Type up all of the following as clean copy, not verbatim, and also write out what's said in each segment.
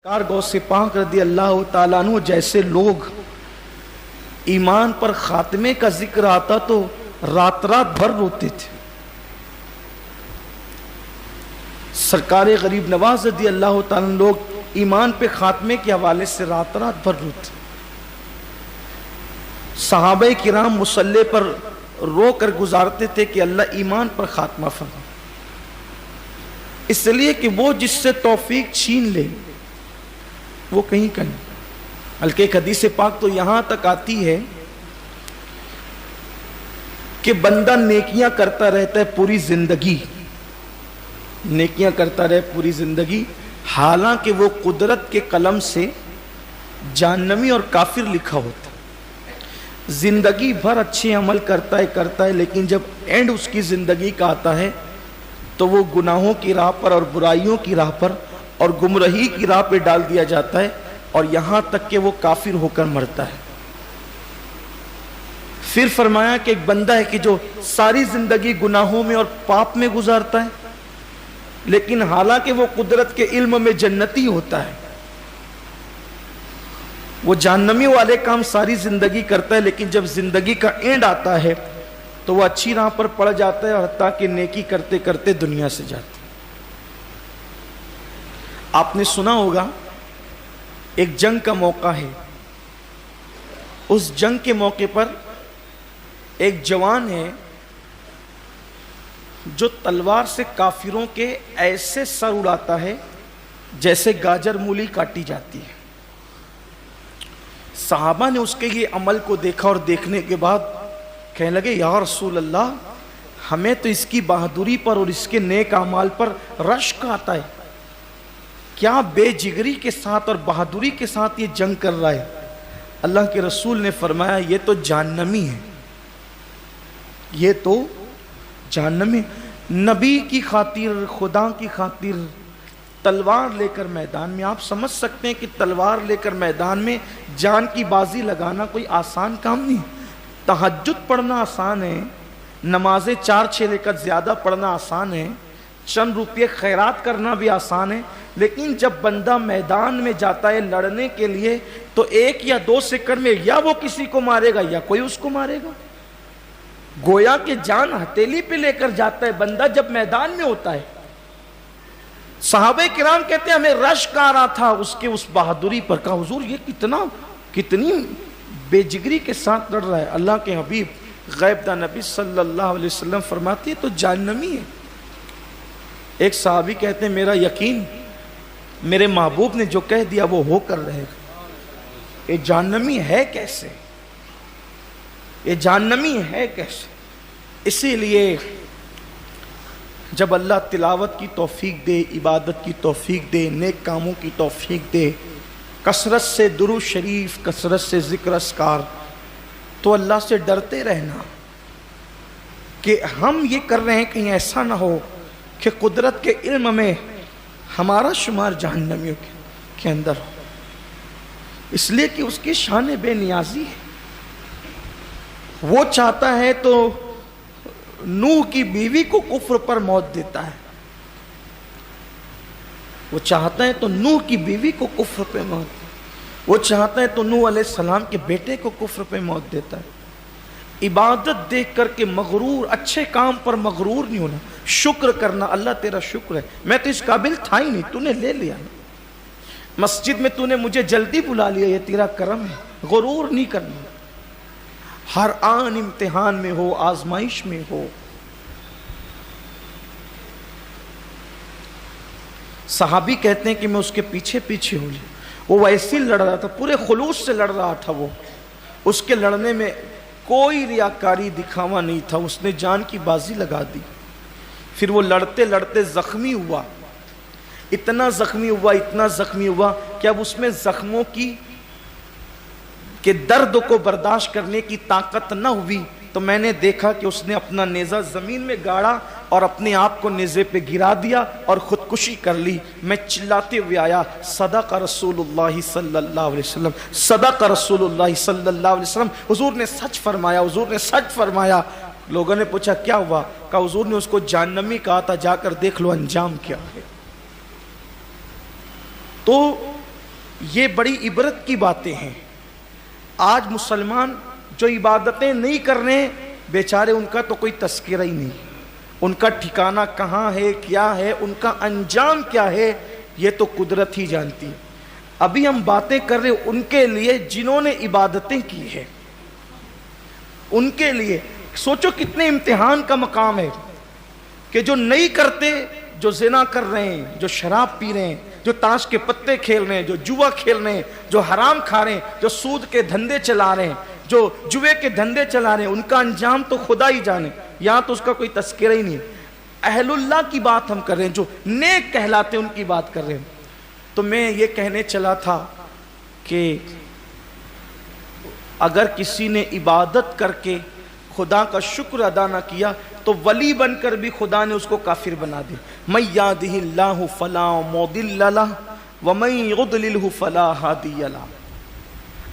غوث پاک رضی اللہ تعالیٰ عنہ جیسے لوگ ایمان پر خاتمے کا ذکر آتا تو رات رات بھر روتے تھے. سرکار غریب نواز رضی اللہ تعالیٰ عنہ لوگ ایمان پہ خاتمے کے حوالے سے رات رات بھر روتے. صحابہ کرام مصلی پر رو کر گزارتے تھے کہ اللہ ایمان پر خاتمہ فرما، اس لیے کہ وہ جس سے توفیق چھین لے وہ کہیں کہیں. بلکہ ایک حدیث پاک تو یہاں تک آتی ہے کہ بندہ نیکیاں کرتا رہتا ہے پوری زندگی، نیکیاں کرتا رہے پوری زندگی، حالانکہ وہ قدرت کے قلم سے جہنمی اور کافر لکھا ہوتا. زندگی بھر اچھے عمل کرتا ہے لیکن جب اینڈ اس کی زندگی کا آتا ہے تو وہ گناہوں کی راہ پر اور برائیوں کی راہ پر اور گمراہی کی راہ پہ ڈال دیا جاتا ہے، اور یہاں تک کہ وہ کافر ہو کر مرتا ہے. پھر فرمایا کہ ایک بندہ ہے کہ جو ساری زندگی گناہوں میں اور پاپ میں گزارتا ہے لیکن حالانکہ وہ قدرت کے علم میں جنتی ہوتا ہے. وہ جہنمی والے کام ساری زندگی کرتا ہے لیکن جب زندگی کا اینڈ آتا ہے تو وہ اچھی راہ پر پڑ جاتا ہے اور حتیٰ کہ نیکی کرتے کرتے دنیا سے جاتا ہے. آپ نے سنا ہوگا ایک جنگ کا موقع ہے، اس جنگ کے موقع پر ایک جوان ہے جو تلوار سے کافروں کے ایسے سر اڑاتا ہے جیسے گاجر مولی کاٹی جاتی ہے. صحابہ نے اس کے یہ عمل کو دیکھا اور دیکھنے کے بعد کہنے لگے یا رسول اللہ، ہمیں تو اس کی بہادری پر اور اس کے نیک اعمال پر رشک آتا ہے، کیا بے جگری کے ساتھ اور بہادری کے ساتھ یہ جنگ کر رہا ہے. اللہ کے رسول نے فرمایا یہ تو جہنمی ہے، یہ تو جہنمی. نبی کی خاطر، خدا کی خاطر تلوار لے کر میدان میں، آپ سمجھ سکتے ہیں کہ تلوار لے کر میدان میں جان کی بازی لگانا کوئی آسان کام نہیں. تہجد پڑھنا آسان ہے، نمازیں 4-6 رکعت زیادہ پڑھنا آسان ہے، چند روپے خیرات کرنا بھی آسان ہے، لیکن جب بندہ میدان میں جاتا ہے لڑنے کے لیے تو 1 یا 2 سیکنڈ میں یا وہ کسی کو مارے گا یا کوئی اس کو مارے گا. گویا کہ جان ہتھیلی پہ لے کر جاتا ہے بندہ جب میدان میں ہوتا ہے. صحابہ کرام کہتے ہیں ہمیں رشک آ رہا تھا اس کے اس بہادری پر. کہا حضور یہ کتنی بے جگری کے ساتھ لڑ رہا ہے. اللہ کے حبیب غیب داں نبی صلی اللہ علیہ وسلم فرماتی ہے تو جہنمی ہے. ایک صحابی کہتے ہیں میرا یقین میرے محبوب نے جو کہہ دیا وہ ہو کر رہے گا. یہ جہنمی ہے کیسے، یہ جہنمی ہے کیسے. اسی لیے جب اللہ تلاوت کی توفیق دے، عبادت کی توفیق دے، نیک کاموں کی توفیق دے، کثرت سے درود شریف، کثرت سے ذکر اذکار، تو اللہ سے ڈرتے رہنا کہ ہم یہ کر رہے ہیں کہیں ایسا نہ ہو کہ قدرت کے علم میں ہمارا شمار جہنمیوں کے اندر ہو. اس لیے کہ اس کی شان بے نیازی ہے. وہ چاہتا ہے تو نوح کی بیوی کو کفر پر موت دیتا ہے، وہ چاہتا ہے تو نوح کی بیوی کو کفر پہ موت، وہ چاہتا ہے تو نوح علیہ السلام کے بیٹے کو کفر پہ موت دیتا ہے. عبادت دیکھ کر کے مغرور، اچھے کام پر مغرور نہیں ہونا، شکر کرنا. اللہ تیرا شکر ہے، میں تو اس قابل تھا ہی نہیں، تو نے لے لیا. مسجد میں تو نے مجھے جلدی بلا لیا، یہ تیرا کرم ہے. غرور نہیں کرنا. ہر آن امتحان میں ہو، آزمائش میں ہو. صحابی کہتے ہیں کہ میں اس کے پیچھے پیچھے ہوں، وہ ویسے لڑ رہا تھا، پورے خلوص سے لڑ رہا تھا. وہ اس کے لڑنے میں کوئی ریاکاری دکھاوا نہیں تھا، اس نے جان کی بازی لگا دی. پھر وہ لڑتے لڑتے زخمی ہوا، اتنا زخمی ہوا کہ اب اس میں زخموں کے درد کو برداشت کرنے کی طاقت نہ ہوئی. تو میں نے دیکھا کہ اس نے اپنا نیزہ زمین میں گاڑا اور اپنے آپ کو نیزے پہ گرا دیا اور خودکشی کر لی. میں چلاتے ہوئے آیا صدق رسول اللہ صلی اللہ علیہ وسلم، صدق رسول اللہ صلی اللہ علیہ وسلم، حضور نے سچ فرمایا، حضور نے سچ فرمایا. لوگوں نے پوچھا کیا ہوا؟ کہا حضور نے اس کو جہنمی کہا تھا، جا کر دیکھ لو انجام کیا ہے. تو یہ بڑی عبرت کی باتیں ہیں۔ آج مسلمان جو عبادتیں نہیں کر رہے ہیں بیچارے، ان کا تو کوئی تذکرہ ہی نہیں، ان کا ٹھکانہ کہاں ہے، کیا ہے، ان کا انجام کیا ہے، یہ تو قدرت ہی جانتی ہے۔ ابھی ہم باتیں کر رہے ان کے لیے جنہوں نے عبادتیں کی ہے، ان کے لیے سوچو کتنے امتحان کا مقام ہے کہ جو نہیں کرتے، جو زنا کر رہے ہیں، جو شراب پی رہے ہیں، جو تاش کے پتے کھیل رہے ہیں، جو جوا کھیل رہے ہیں، جو حرام کھا رہے ہیں، جو سود کے دھندے چلا رہے ہیں، جو جوے کے دھندے چلا رہے ہیں، ان کا انجام تو خدا ہی جانے، یہاں تو اس کا کوئی تذکرہ ہی نہیں۔ اہل اللہ کی بات ہم کر رہے ہیں، جو نیک کہلاتے ہیں ان کی بات کر رہے ہیں۔ تو میں یہ کہنے چلا تھا کہ اگر کسی نے عبادت کر کے خدا کا شکر ادا نہ کیا تو ولی بن کر بھی خدا نے اس کو کافر بنا دیا۔ من یہدہ اللہ فلا مضل لہ ومن یضللہ فلا ہادی لہ۔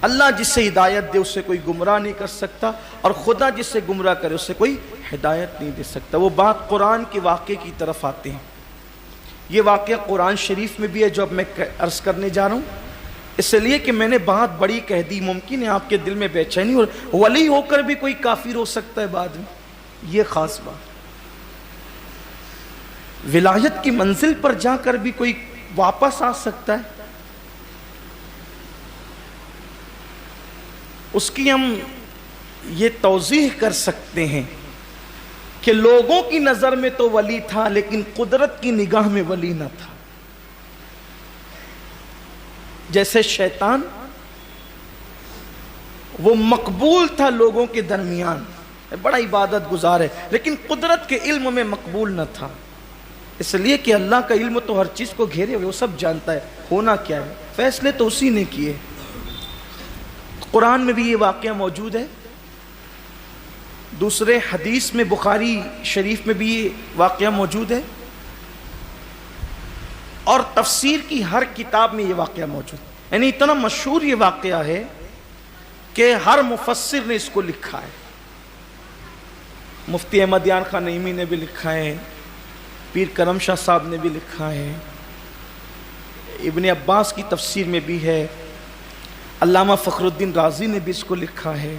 اللہ جس سے ہدایت دے اسے کوئی گمراہ نہیں کر سکتا، اور خدا جس سے گمراہ کرے اسے کوئی ہدایت نہیں دے سکتا۔ وہ بات قرآن کے واقعے کی طرف آتے ہیں۔ یہ واقعہ قرآن شریف میں بھی ہے جو اب میں عرض کرنے جا رہا ہوں، اس لیے کہ میں نے بات بڑی کہہ دی، ممکن ہے آپ کے دل میں بے چینی، اور ولی ہو کر بھی کوئی کافر ہو سکتا ہے بعد میں، یہ خاص بات۔ ولایت کی منزل پر جا کر بھی کوئی واپس آ سکتا ہے، اس کی ہم یہ توضیح کر سکتے ہیں کہ لوگوں کی نظر میں تو ولی تھا لیکن قدرت کی نگاہ میں ولی نہ تھا۔ جیسے شیطان وہ مقبول تھا لوگوں کے درمیان، بڑا عبادت گزار ہے، لیکن قدرت کے علم میں مقبول نہ تھا، اس لیے کہ اللہ کا علم تو ہر چیز کو گھیرے ہوئے، وہ سب جانتا ہے ہونا کیا ہے، فیصلے تو اسی نے کیے۔ قرآن میں بھی یہ واقعہ موجود ہے، دوسرے حدیث میں بخاری شریف میں بھی یہ واقعہ موجود ہے، اور تفسیر کی ہر کتاب میں یہ واقعہ موجود ہے۔ یعنی اتنا مشہور یہ واقعہ ہے کہ ہر مفسر نے اس کو لکھا ہے۔ مفتی احمد یار خان نعیمی نے بھی لکھا ہے، پیر کرم شاہ صاحب نے بھی لکھا ہے، ابن عباس کی تفسیر میں بھی ہے، علامہ فخر الدین رازی نے بھی اس کو لکھا ہے،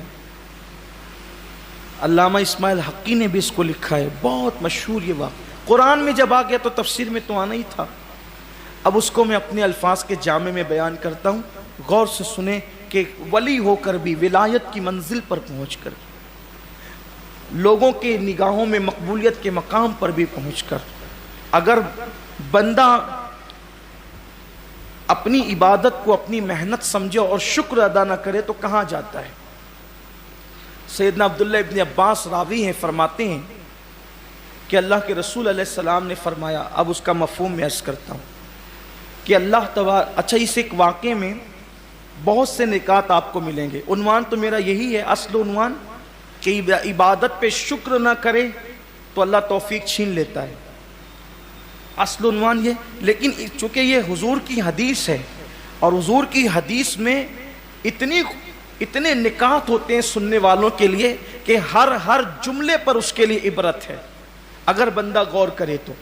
علامہ اسماعیل حقی نے بھی اس کو لکھا ہے۔ بہت مشہور یہ واقعہ، قرآن میں جب آ گیا تو تفسیر میں تو آنا ہی تھا۔ اب اس کو میں اپنے الفاظ کے جامع میں بیان کرتا ہوں، غور سے سنیں کہ ولی ہو کر بھی، ولایت کی منزل پر پہنچ کر، لوگوں کے نگاہوں میں مقبولیت کے مقام پر بھی پہنچ کر، اگر بندہ اپنی عبادت کو اپنی محنت سمجھے اور شکر ادا نہ کرے تو کہاں جاتا ہے؟ سیدنا عبداللہ ابن عباس راوی ہیں، فرماتے ہیں کہ اللہ کے رسول علیہ السلام نے فرمایا، اب اس کا مفہوم میں عرض کرتا ہوں کہ اللہ تبارک، اچھا اس ایک واقعے میں بہت سے نکات آپ کو ملیں گے۔ عنوان تو میرا یہی ہے، اصل عنوان کہ عبادت پہ شکر نہ کرے تو اللہ توفیق چھین لیتا ہے، اصل عنوان یہ۔ لیکن چونکہ یہ حضور کی حدیث ہے، اور حضور کی حدیث میں اتنے نکات ہوتے ہیں سننے والوں کے لیے کہ ہر جملے پر اس کے لیے عبرت ہے اگر بندہ غور کرے تو۔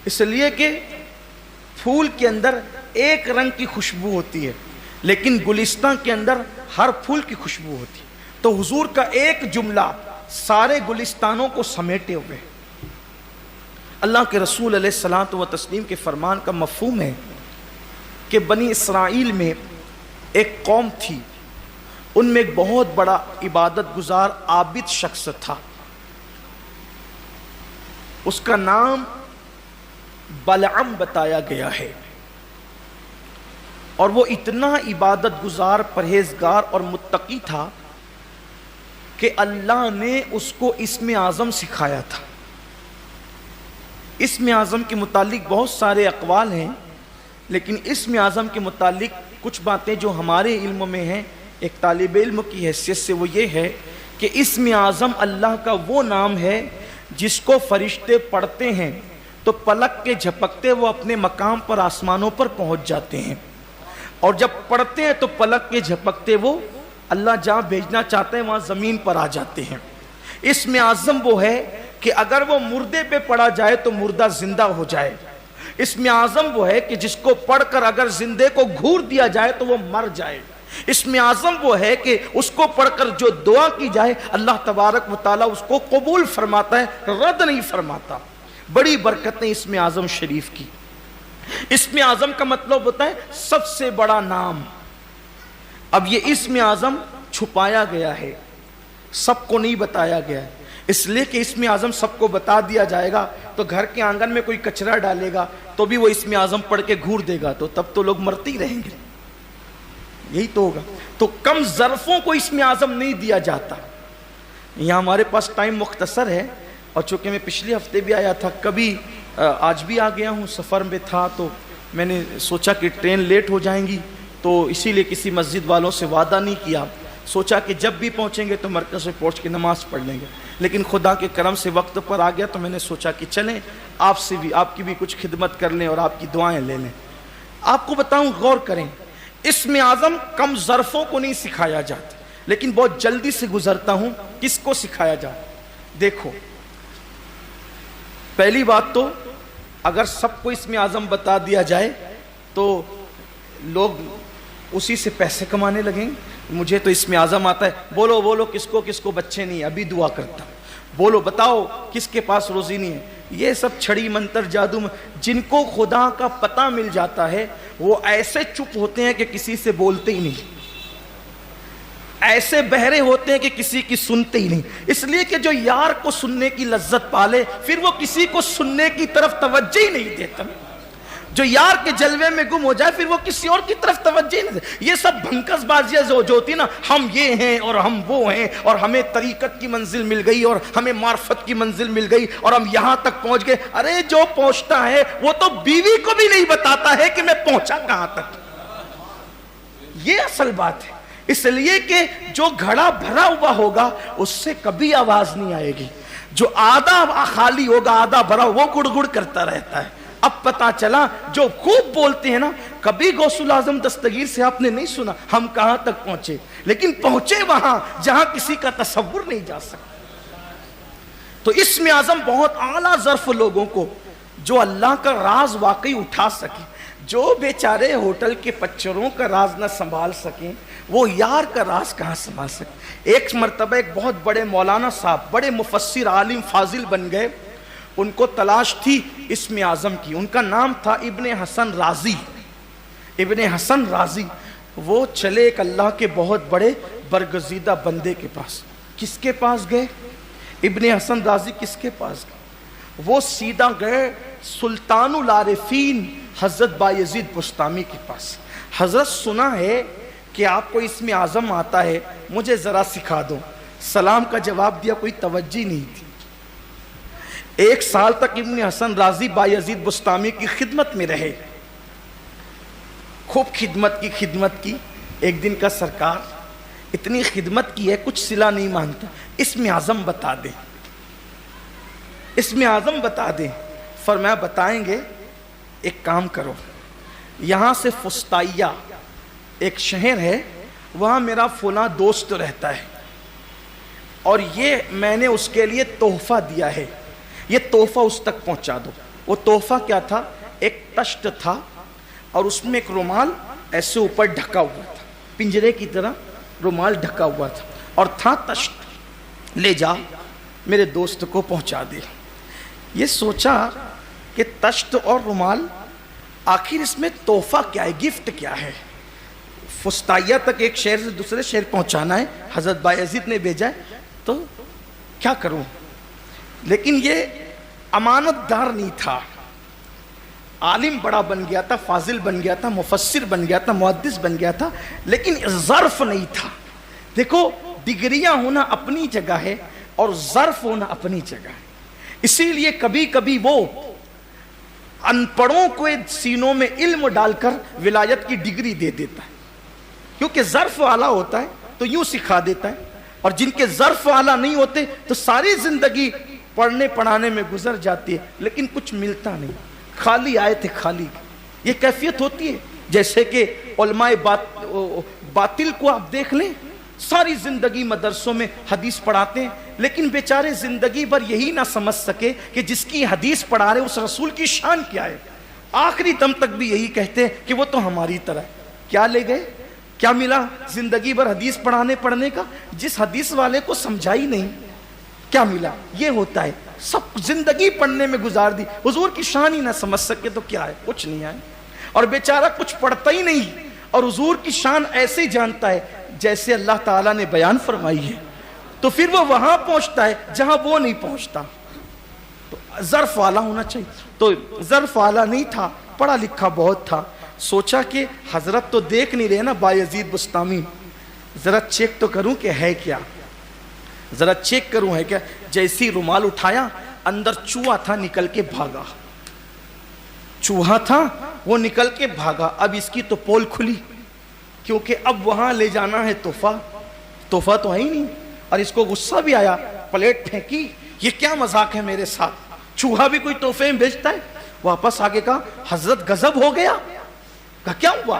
اس لیے کہ پھول کے اندر ایک رنگ کی خوشبو ہوتی ہے، لیکن گلستان کے اندر ہر پھول کی خوشبو ہوتی ہے، تو حضور کا ایک جملہ سارے گلستانوں کو سمیٹے ہوئے۔ اللہ کے رسول علیہ الصلوۃ والتسلیم کے فرمان کا مفہوم ہے کہ بنی اسرائیل میں ایک قوم تھی، ان میں ایک بہت بڑا عبادت گزار عابد شخص تھا، اس کا نام بلعم بتایا گیا ہے، اور وہ اتنا عبادت گزار، پرہیزگار اور متقی تھا کہ اللہ نے اس کو اسم اعظم سکھایا تھا۔ اسم اعظم کے متعلق بہت سارے اقوال ہیں، لیکن اسم اعظم کے متعلق کچھ باتیں جو ہمارے علم میں ہیں ایک طالب علم کی حیثیت سے، وہ یہ ہے کہ اسم اعظم اللہ کا وہ نام ہے جس کو فرشتے پڑھتے ہیں تو پلک کے جھپکتے وہ اپنے مقام پر آسمانوں پر پہنچ جاتے ہیں، اور جب پڑھتے ہیں تو پلک کے جھپکتے وہ اللہ جہاں بھیجنا چاہتے ہیں وہاں زمین پر آ جاتے ہیں۔ اسم اعظم وہ ہے کہ اگر وہ مردے پہ پڑھا جائے تو مردہ زندہ ہو جائے، اسم اعظم وہ ہے کہ جس کو پڑھ کر اگر زندے کو گھور دیا جائے تو وہ مر جائے. اسم اعظم وہ ہے کہ اس کو پڑھ کر جو دعا کی جائے اللہ تبارک و تعالیٰ اس کو قبول فرماتا ہے, رد نہیں فرماتا. بڑی برکتیں اسم اعظم شریف کی. اسم اعظم کا مطلب ہوتا ہے سب سے بڑا نام. اب یہ اسم اعظم چھپایا گیا ہے, سب کو نہیں بتایا گیا ہے, اس لیے کہ اسم اعظم سب کو بتا دیا جائے گا تو گھر کے آنگن میں کوئی کچرا ڈالے گا تو بھی وہ اسم اعظم پڑھ کے گھور دے گا, تو تب تو لوگ مرتے ہی رہیں گے. یہی تو ہوگا. تو کم ظرفوں کو اسم اعظم نہیں دیا جاتا. یہاں ہمارے پاس ٹائم مختصر ہے, اور چونکہ میں پچھلے ہفتے بھی آیا تھا, کبھی آج بھی آ گیا ہوں, سفر میں تھا تو میں نے سوچا کہ ٹرین لیٹ ہو جائیں گی, تو اسی لیے کسی مسجد والوں سے وعدہ نہیں کیا. سوچا کہ جب بھی پہنچیں گے تو مرکز میں پہنچ کے نماز پڑھ لیں گے, لیکن خدا کے کرم سے وقت پر آ گیا تو میں نے سوچا کہ چلیں آپ سے بھی, آپ کی بھی کچھ خدمت کر لیں اور آپ کی دعائیں لے لیں. آپ کو بتاؤں, غور کریں, اسم اعظم کم ظرفوں کو نہیں سکھایا جاتا, لیکن بہت جلدی سے گزرتا ہوں کس کو سکھایا جاتا. دیکھو, پہلی بات تو اگر سب کو اسم اعظم بتا دیا جائے تو لوگ اسی سے پیسے کمانے لگیں گے. مجھے تو اسم اعظم آتا ہے, بولو بولو کس کو بچے نہیں, ابھی دعا کرتا ہوں, بولو بتاؤ کس کے پاس روزی نہیں ہے. یہ سب چھڑی منتر جادو میں جن کو خدا کا پتہ مل جاتا ہے وہ ایسے چپ ہوتے ہیں کہ کسی سے بولتے ہی نہیں, ایسے بہرے ہوتے ہیں کہ کسی کی سنتے ہی نہیں. اس لیے کہ جو یار کو سننے کی لذت پالے پھر وہ کسی کو سننے کی طرف توجہ ہی نہیں دیتا. جو یار کے جلوے میں گم ہو جائے پھر وہ کسی اور کی طرف توجہ ہی نہیں دیتا. یہ سب بھنکس بازیاں جو ہوتی نا, ہم یہ ہیں اور ہم وہ ہیں اور ہمیں طریقت کی منزل مل گئی اور ہمیں معرفت کی منزل مل گئی اور ہم یہاں تک پہنچ گئے. ارے جو پہنچتا ہے وہ تو بیوی کو بھی نہیں بتاتا ہے کہ میں پہنچا کہاں تک. یہ اصل بات ہے. اس لیے کہ جو گھڑا بھرا ہوا ہوگا اس سے کبھی آواز نہیں آئے گی. جو آدھا خالی ہوگا آدھا بھرا وہ گڑ گڑ کرتا رہتا ہے. اب پتا چلا جو خوب بولتے ہیں نا, کبھی غوث الاعظم دستگیر سے آپ نے نہیں سنا ہم کہاں تک پہنچے, لیکن پہنچے وہاں جہاں کسی کا تصور نہیں جا سکتا. تو اسم اعظم بہت اعلیٰ ظرف لوگوں کو جو اللہ کا راز واقعی اٹھا سکے, جو بیچارے ہوٹل کے پچروں کا راز نہ سنبھال سکیں وہ یار کا راز کہاں سنبھال سکیں. ایک مرتبہ ایک بہت بڑے مولانا صاحب, بڑے مفسر عالم فاضل بن گئے, ان کو تلاش تھی اسم اعظم کی. ان کا نام تھا ابن حسن رازی. ابن حسن رازی وہ چلے ایک اللہ کے بہت بڑے برگزیدہ بندے کے پاس. کس کے پاس گئے؟ ابن حسن رازی کس کے پاس گئے؟ وہ سیدھا گئے سلطان العارفین حضرت بایزید بستامی کے پاس. حضرت سنا ہے کہ آپ کو اسم اعظم آتا ہے, مجھے ذرا سکھا دو. سلام کا جواب دیا, کوئی توجہ نہیں تھی. 1 سال تک ابن حسن رازی بایزید بستامی کی خدمت میں رہے, خوب خدمت کی. ایک دن کا سرکار اتنی خدمت کی ہے کچھ صلہ نہیں مانتا, اسم اعظم بتا دیں, اسم اعظم بتا دیں. فرمایا بتائیں گے, ایک کام کرو, یہاں سے فستائیہ ایک شہر ہے, وہاں میرا فلاں دوست رہتا ہے اور یہ میں نے اس کے لیے تحفہ دیا ہے, یہ تحفہ اس تک پہنچا دو. وہ تحفہ کیا تھا؟ ایک تشت تھا اور اس میں ایک رومال ایسے اوپر ڈھکا ہوا تھا, پنجرے کی طرح رومال ڈھکا ہوا تھا اور تھا تشت. لے جا میرے دوست کو پہنچا دے. یہ سوچا کہ تشت اور رومال, آخر اس میں تحفہ کیا ہے, گفٹ کیا ہے؟ فستائیہ تک ایک شہر سے دوسرے شہر پہنچانا ہے, حضرت بایزید نے بھیجا ہے, تو کیا کروں؟ لیکن یہ امانت دار نہیں تھا. عالم بڑا بن گیا تھا, فاضل بن گیا تھا, مفسر بن گیا تھا, محدث بن گیا تھا, لیکن ظرف نہیں تھا. دیکھو ڈگریاں ہونا اپنی جگہ ہے اور ظرف ہونا اپنی جگہ ہے. اسی لیے کبھی کبھی وہ ان پڑھوں کو سینوں میں علم ڈال کر ولایت کی ڈگری دے دیتا ہے, کیونکہ ظرف اعلیٰ ہوتا ہے تو یوں سکھا دیتا ہے, اور جن کے ظرف اعلیٰ نہیں ہوتے تو ساری زندگی پڑھنے پڑھانے میں گزر جاتی ہے لیکن کچھ ملتا نہیں, خالی آئے تھے خالی. یہ کیفیت ہوتی ہے. جیسے کہ علماء باطل کو آپ دیکھ لیں, ساری زندگی مدرسوں میں حدیث پڑھاتے ہیں لیکن بیچارے زندگی بھر یہی نہ سمجھ سکے کہ جس کی حدیث پڑھا رہے اس رسول کی شان کیا ہے. آخری دم تک بھی یہی کہتے ہیں کہ وہ تو ہماری طرح ہے. کیا لے گئے؟ کیا ملا زندگی بھر حدیث پڑھنے کا؟ جس حدیث والے کو سمجھائی نہیں کیا ملا؟ یہ ہوتا ہے، سب زندگی پڑھنے میں گزار دی، حضور کی شان ہی نہ سمجھ سکے تو کیا ہے، کچھ نہیں ہے. اور بیچارہ کچھ پڑھتا ہی نہیں اور حضور کی شان ایسے ہی جانتا ہے جیسے اللہ تعالیٰ نے بیان فرمائی ہے، تو پھر وہ وہاں پہنچتا ہے جہاں وہ نہیں پہنچتا. تو ظرف والا ہونا چاہیے. تو ظرف والا نہیں تھا، پڑھا لکھا بہت تھا. سوچا کہ حضرت تو دیکھ نہیں رہے نا بایزید بستامی، ذرا چیک تو کروں کہ ہے کیا، ذرا چیک کروں ہے کیا. جیسی رومال اٹھایا اندر چوہا تھا، نکل کے بھاگا. چوہا تھا وہ نکل کے بھاگا. اب اس کی تو پول کھلی، کیونکہ اب وہاں لے جانا ہے تحفہ تو ہے ہی نہیں. اور اس کو غصہ بھی آیا، پلیٹ پھینکی، یہ کیا مذاق ہے میرے ساتھ، چوہا بھی کوئی تحفے میں بھیجتا ہے. واپس آگے کہا حضرت غضب ہو گیا. کہا کیا ہوا،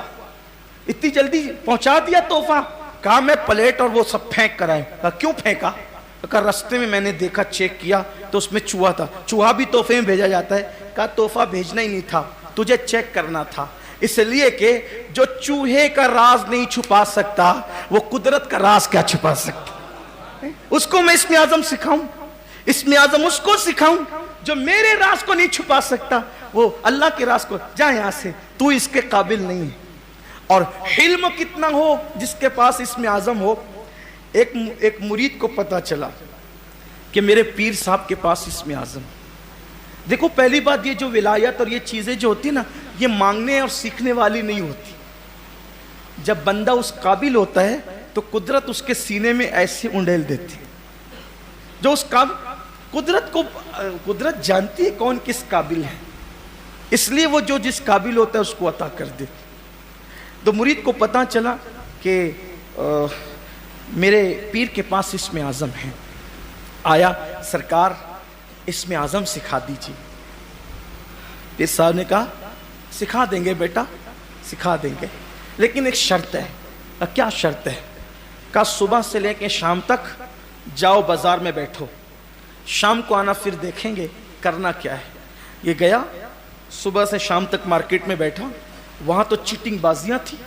اتنی جلدی پہنچا دیا تحفہ؟ کہا میں پلیٹ اور وہ سب پھینک کر آئے. کہا کیوں پھینکا؟ کہا رستے میں میں نے دیکھا، چیک کیا تو اس میں چوہا تھا. چوہا بھی تحفے میں بھیجا جاتا ہے؟ کہا تحفہ بھیجنا ہی نہیں تھا، تجھے چیک کرنا تھا، اس لیے کہ جو چوہے کا راز نہیں چھپا سکتا وہ قدرت کا راز کیا چھپا سکتا. اس کو میں اسم اعظم سکھاؤں، اسم اعظم اس کو سکھاؤں جو میرے راز کو نہیں چھپا سکتا، وہ اللہ کے راز کو. جا یہاں سے، تو اس کے قابل نہیں ہے. اور علم کتنا ہو جس کے پاس اسم اعظم ہو. ایک مرید کو پتا چلا کہ میرے پیر صاحب کے پاس اسم اعظم. دیکھو پہلی بات یہ جو ولایت اور یہ چیزیں جو ہوتی نا، یہ مانگنے اور سیکھنے والی نہیں ہوتی. جب بندہ اس قابل ہوتا ہے تو قدرت اس کے سینے میں ایسے انڈیل دیتی ہے. جو اس قدرت جانتی ہے کون کس قابل ہے، اس لیے وہ جو جس قابل ہوتا ہے اس کو عطا کر دیتی. تو مرید کو پتا چلا کہ میرے پیر کے پاس اسم اعظم ہے. آیا، سرکار اسم اعظم سکھا دیجیے. پیر صاحب نے کہا سکھا دیں گے بیٹا، سکھا دیں گے، لیکن ایک شرط ہے. کیا شرط ہے؟ کہا صبح سے لے کے شام تک جاؤ بازار میں بیٹھو، شام کو آنا پھر دیکھیں گے کرنا کیا ہے. یہ گیا، صبح سے شام تک مارکیٹ میں بیٹھا. وہاں تو چیٹنگ بازیاں تھی،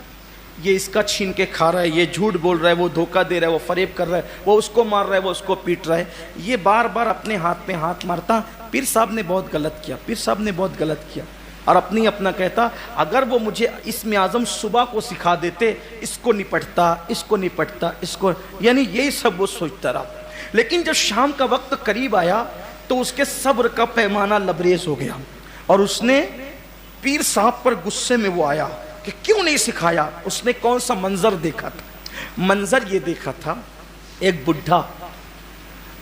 یہ اس کا چھین کے کھا رہا ہے، یہ جھوٹ بول رہا ہے، وہ دھوکہ دے رہا ہے، وہ فریب کر رہا ہے، وہ اس کو مار رہا ہے، وہ اس کو پیٹ رہا ہے. یہ بار بار اپنے ہاتھ پہ ہاتھ مارتا. پیر صاحب نے بہت غلط کیا، پیر صاحب نے بہت غلط کیا. اور اپنا کہتا اگر وہ مجھے اسم اعظم صبح کو سکھا دیتے، اس کو نپٹتا، اس کو نپٹتا، اس کو، یعنی یہی سب وہ سوچتا رہا. لیکن جب شام کا وقت قریب آیا تو اس کے صبر کا پیمانہ لبریز ہو گیا اور اس نے پیر صاحب پر غصے میں وہ آیا کہ کیوں نہیں سکھایا. اس نے کون سا منظر دیکھا تھا؟ منظر یہ دیکھا تھا، ایک بڈھا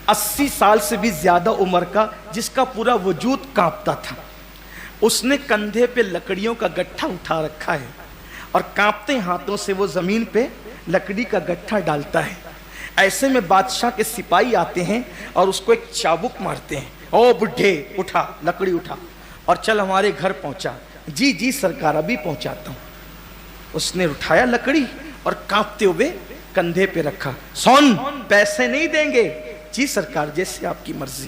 80 سال سے بھی زیادہ عمر کا، جس کا پورا وجود کانپتا تھا. اس نے کندھے پہ لکڑیوں کا گٹھا اٹھا رکھا ہے اور کانپتے ہاتھوں سے وہ زمین پہ لکڑی کا گٹھا ڈالتا ہے. ایسے میں بادشاہ کے سپاہی آتے ہیں اور اس کو ایک چابک مارتے ہیں. او بڈھے اٹھا، لکڑی اٹھا اور چل ہمارے گھر پہنچا. جی سرکار ابھی پہنچاتا ہوں. اس نے اٹھایا لکڑی اور کانپتے ہوئے کندھے پہ رکھا. سن، پیسے نہیں دیں گے. جی سرکار جیسے آپ کی مرضی.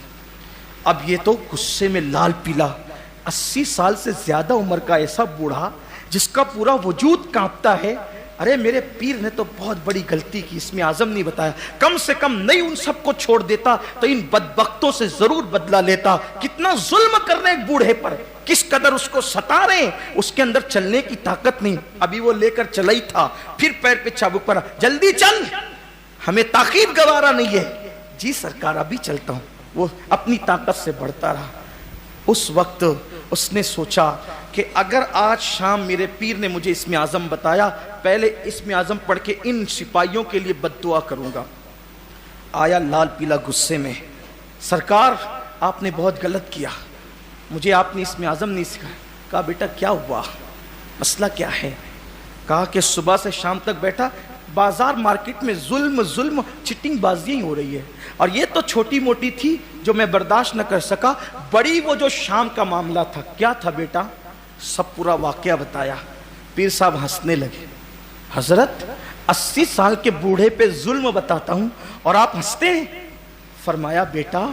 اب یہ تو غصے میں لال پیلا، 80 سال سے زیادہ عمر کا ایسا بوڑھا جس کا پورا وجود کانپتا ہے. ارے میرے پیر نے تو بہت بڑی غلطی کی، اسم اعظم نہیں بتایا. کم سے کم نہیں ان سب کو چھوڑ دیتا تو ان بدبختوں سے ضرور بدلہ لیتا. کتنا ظلم کر رہے ہیں بوڑھے پر، کس قدر اس کو ستا رہے ہیں. اس کے اندر چلنے کی طاقت نہیں. ابھی وہ لے کر چلا ہی تھا، پھر پیر پہ چابک پڑا. جلدی چل، ہمیں تاخیر گوارا نہیں ہے. جی سرکار ابھی چلتا ہوں. وہ اپنی طاقت سے بڑھتا رہا. اس وقت اس نے سوچا کہ اگر آج شام میرے پیر نے مجھے اسم اعظم بتایا، پہلے اسم اعظم پڑھ کے ان سپاہیوں کے لیے بد دعا کروں گا. آیا لال پیلا غصے میں. سرکار آپ نے بہت غلط کیا، مجھے آپ نے اسم اعظم نہیں سکھایا. کہا بیٹا کیا ہوا، مسئلہ کیا ہے؟ کہا کہ صبح سے شام تک بیٹھا، بازار مارکیٹ میں ظلم چٹنگ بازیاں ہی ہو رہی ہے، اور یہ تو چھوٹی موٹی تھی جو میں برداشت نہ کر سکا. بڑی وہ جو شام کا معاملہ تھا. کیا تھا بیٹا؟ سب پورا واقعہ بتایا. پیر صاحب ہنسنے لگے. حضرت 80 سال کے بوڑھے پہ ظلم بتاتا ہوں اور آپ ہنستے ہیں؟ فرمایا بیٹا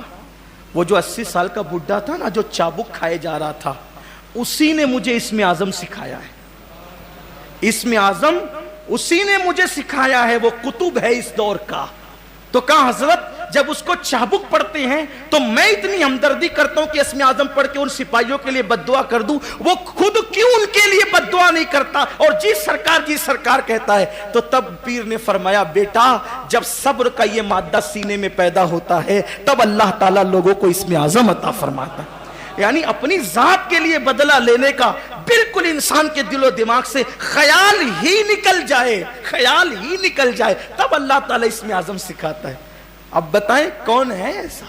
وہ جو 80 سال کا بڈھا تھا نا، جو چابک کھائے جا رہا تھا، اسی نے مجھے اسم اعظم سکھایا ہے. اسم اعظم اسی نے مجھے سکھایا ہے, وہ قطب ہے اس دور کا. تو کہا حضرت جب اس کو چابک پڑھتے ہیں تو میں اتنی ہمدردی کرتا ہوں کہ اسم اعظم پڑھ کے ان سپاہیوں کے لیے بد دعا کر دوں, وہ خود کیوں ان کے لیے بد دعا نہیں کرتا اور جی سرکار کہتا ہے. تو تب پیر نے فرمایا بیٹا جب صبر کا یہ مادہ سینے میں پیدا ہوتا ہے تب اللہ تعالیٰ لوگوں کو اسم اعظم عطا فرماتا ہے. یعنی اپنی ذات کے لیے بدلہ لینے کا بالکل انسان کے دل و دماغ سے خیال ہی نکل جائے تب اللہ تعالیٰ اسم اعظم سکھاتا ہے. اب بتائیں کون ہے ایسا؟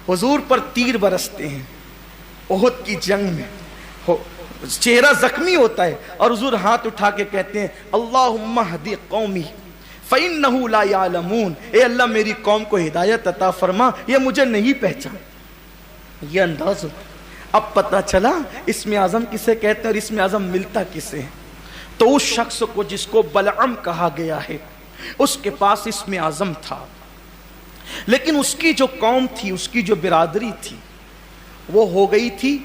حضور پر تیر برستے ہیں احد کی جنگ میں, چہرہ زخمی ہوتا ہے اور حضور ہاتھ اٹھا کے کہتے ہیں اللہم اہدی قومی فإنہ لا یعلمون, اے اللہ میری قوم کو ہدایت عطا فرما, یہ مجھے نہیں پہچان. یہ انداز ہوتا. اب پتہ چلا اسم اعظم کسے کہتے ہیں اور اسم اعظم ملتا کسے ہے. تو اس شخص کو جس کو بلعم کہا گیا ہے اس کے پاس اسم اعظم تھا, لیکن اس کی جو قوم تھی, اس کی جو برادری تھی وہ ہو گئی تھی